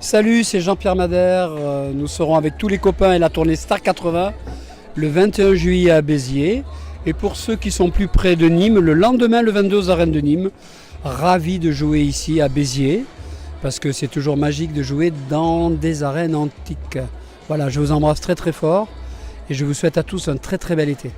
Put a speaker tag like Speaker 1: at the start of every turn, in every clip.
Speaker 1: Salut, c'est Jean-Pierre Madère. Nous serons avec tous les copains et la tournée Star 80 le 21 juillet à Béziers. Et pour ceux qui sont plus près de Nîmes, le lendemain, le 22 aux arènes de Nîmes. Ravi de jouer ici à Béziers, parce que c'est toujours magique de jouer dans des arènes antiques. Voilà, je vous embrasse très très fort et je vous souhaite à tous un très très bel été.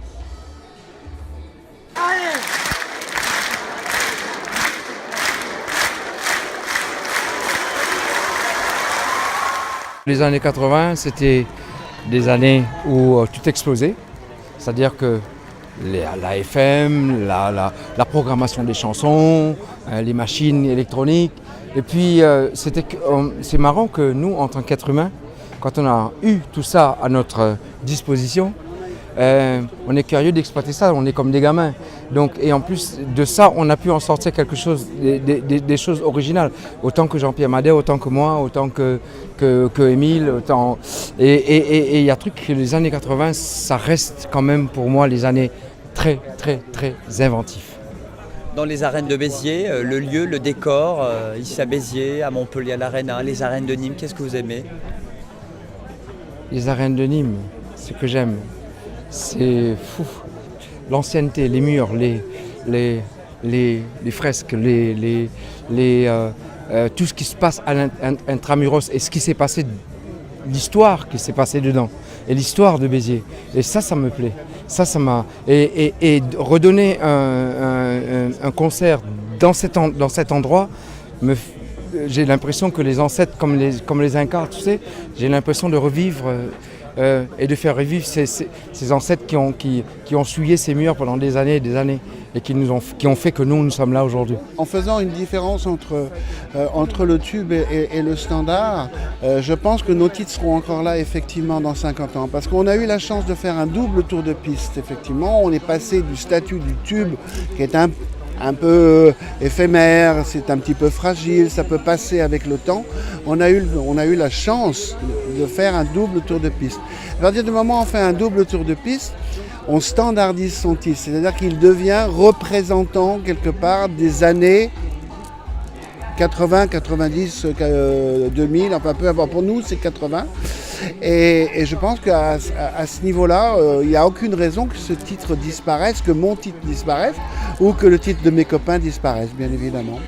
Speaker 2: Les années 80, c'était des années où tout explosait, c'est-à-dire que la FM, la programmation des chansons, les machines électroniques. Et puis c'est marrant que nous, en tant qu'êtres humains, quand on a eu tout ça à notre disposition, on est curieux d'exploiter ça, on est comme des gamins. Donc, et en plus de ça, on a pu en sortir quelque chose, des choses originales. Autant que Jean-Pierre Madère, autant que moi, autant que Émile. Autant... Et il y a un truc que les années 80, ça reste quand même pour moi les années très, très, très inventifs.
Speaker 3: Dans les arènes de Béziers, le lieu, le décor, ici à Béziers, à Montpellier, à l'Arena, les arènes de Nîmes, qu'est-ce que vous aimez?
Speaker 2: Les arènes de Nîmes, ce que j'aime, c'est fou. L'ancienneté, les murs, les fresques, tout ce qui se passe à intramuros et ce qui s'est passé, l'histoire qui s'est passée dedans et l'histoire de Béziers. Et ça me plaît. Ça m'a et redonner un concert dans cet endroit j'ai l'impression que les ancêtres, comme les Incas, tu sais, j'ai l'impression de revivre et de faire revivre ces ancêtres qui ont souillé ces murs pendant des années et des années et qui ont fait que nous sommes là aujourd'hui.
Speaker 4: En faisant une différence entre le tube et le standard, je pense que nos titres seront encore là effectivement dans 50 ans. Parce qu'on a eu la chance de faire un double tour de piste, effectivement. On est passé du statut du tube qui est un peu éphémère, c'est un petit peu fragile, ça peut passer avec le temps. On a eu la chance de faire un double tour de piste. À partir du moment où on fait un double tour de piste, on standardise son titre, c'est-à-dire qu'il devient représentant quelque part des années 80, 90, 2000, enfin peu importe, pour nous c'est 80. Et je pense qu'à ce niveau-là, il n'y a aucune raison que ce titre disparaisse, que mon titre disparaisse ou que le titre de mes copains disparaisse, bien évidemment.